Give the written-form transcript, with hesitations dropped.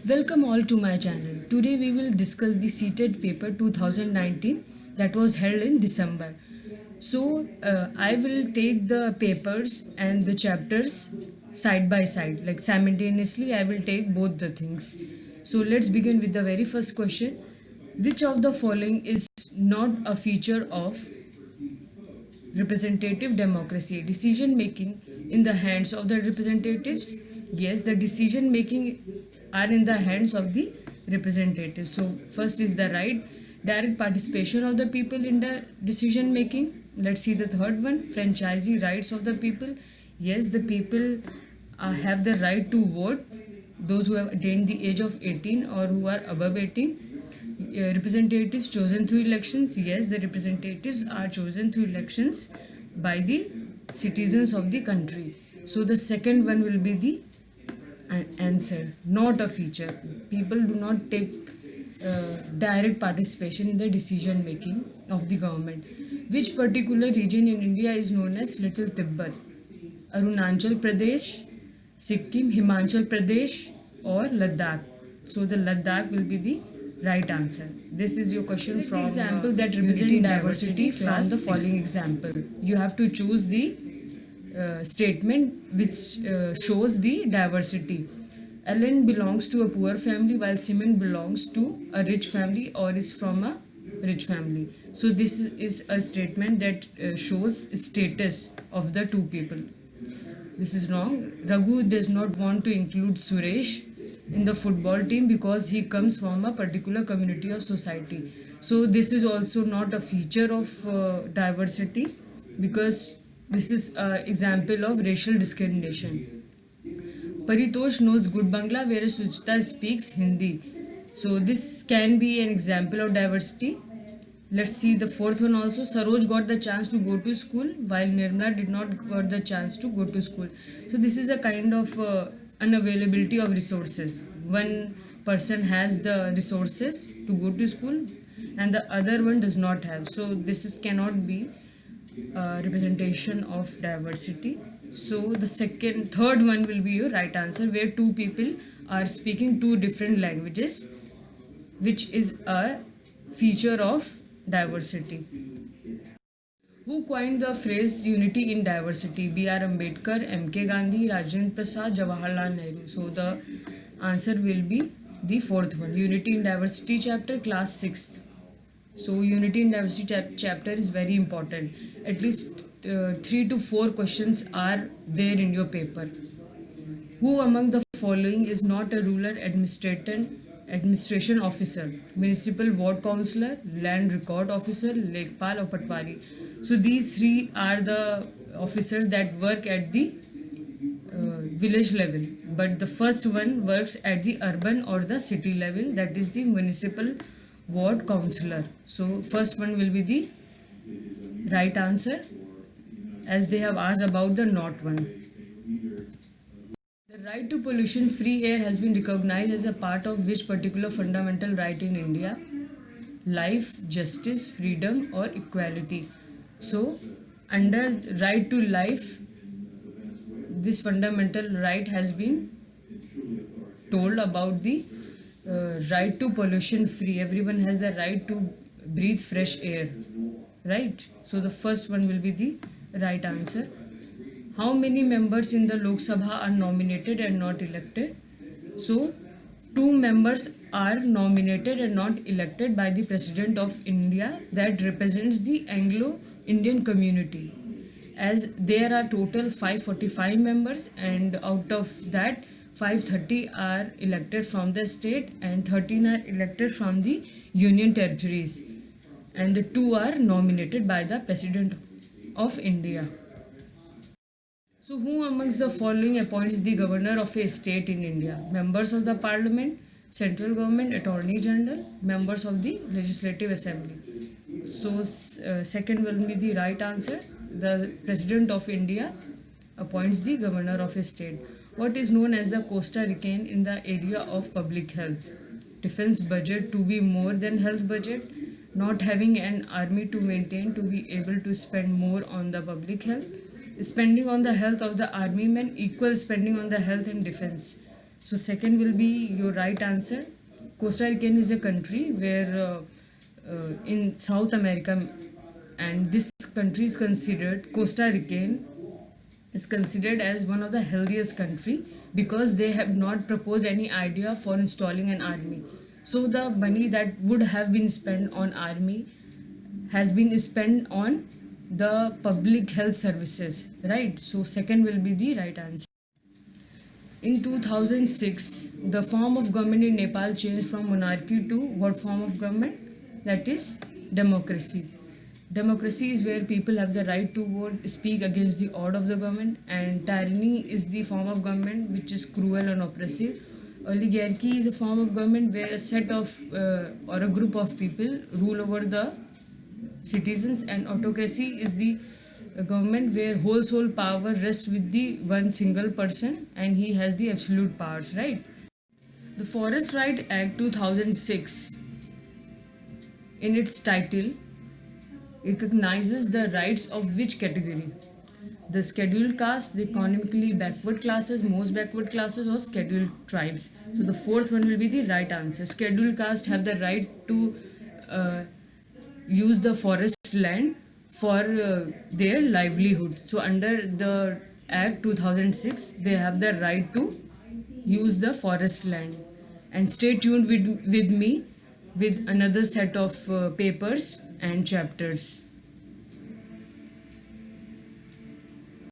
Welcome all to my channel. Today we will discuss the seated paper 2019 that was held in December. I will take the papers and the chapters side by side, like simultaneously I will take both the things. So let's begin with the very first question. Which of the following is not a feature of representative democracy? Decision making in the hands of the representatives? Yes, the decision making are in the hands of the representatives. So first is the right, direct participation of the people in the decision making. Let's see the third one, franchisee rights of the people. Yes, the people have the right to vote, those who have attained the age of 18 or who are above 18. Representatives chosen through elections. Yes, the representatives are chosen through elections by the citizens of the country. So the second one will be the answer, not a feature. People do not take direct participation in the decision making of the government. Which particular region in India is known as Little Tibet? Arunachal Pradesh, Sikkim, Himachal Pradesh, or Ladakh. So the Ladakh will be the right answer. This is your question from example that represent diversity from the following example. You have to choose the statement which shows the diversity. Ellen belongs to a poor family while Simon belongs to a rich family or is from a rich family. So this is a statement that shows status of the two people. This is wrong. Raghu does not want to include Suresh in the football team because he comes from a particular community of society. So this is also not a feature of diversity, because this is an example of racial discrimination. Paritosh knows good Bangla whereas Suchita speaks Hindi. So this can be an example of diversity. Let's see the fourth one also. Saroj got the chance to go to school while Nirmala did not got the chance to go to school. So this is a kind of unavailability of resources. One person has the resources to go to school and the other one does not have. So cannot be representation of diversity. So the third one will be your right answer, where two people are speaking two different languages, which is a feature of diversity. Who coined the phrase unity in diversity? B.R. Ambedkar, M.K. Gandhi, Rajendra Prasad, Jawaharlal Nehru. So the answer will be the fourth one. Unity in diversity chapter, class 6th. So unity in diversity chapter is very important. At least 3 to 4 questions are there in your paper. Who among the following is not a rural administration officer? Municipal ward councillor, land record officer, lekpal or patwari. So these three are the officers that work at the village level, but the first one works at the urban or the city level, that is the municipal ward councillor. So first one will be the right answer, as they have asked about the not one. The right to pollution free air has been recognized as a part of which particular fundamental right in India? Life, justice, freedom or equality. So under right to life, this fundamental right has been told about the right to pollution free. Everyone has the right to breathe fresh air, right? So the first one will be the right answer. How many members in the Lok Sabha are nominated and not elected? So 2 members are nominated and not elected by the President of India, that represents the Anglo-Indian community, as there are total 545 members, and out of that 530 are elected from the state and 13 are elected from the union territories, and the 2 are nominated by the President of India. So who amongst the following appoints the governor of a state in India? Members of the parliament, central government, attorney general, members of the legislative assembly. So second will be the right answer. The President of India appoints the governor of a state. What is known as the Costa Rican in the area of public health? Defense budget to be more than health budget, not having an army to maintain to be able to spend more on the public health, spending on the health of the army men equal spending on the health and defense. So second will be your right answer. Costa Rican is a country where in South America, and this country is considered, Costa Rican is considered as one of the healthiest country because they have not proposed any idea for installing an army. So the money that would have been spent on army has been spent on the public health services, right? So second will be the right answer. In 2006, the form of government in Nepal changed from monarchy to what form of government? That is democracy. Democracy is where people have the right to vote, speak against the order of the government, and tyranny is the form of government which is cruel and oppressive. Oligarchy is a form of government where a set of or a group of people rule over the citizens, and autocracy is the government where whole soul power rests with the one single person and he has the absolute powers, right? The Forest Right Act 2006, in its title, recognizes the rights of which category? The scheduled caste, the economically backward classes, most backward classes, or scheduled tribes. So the fourth one will be the right answer. Scheduled caste have the right to use the forest land for their livelihood. So under the Act 2006, they have the right to use the forest land. And stay tuned with me with another set of papers and chapters.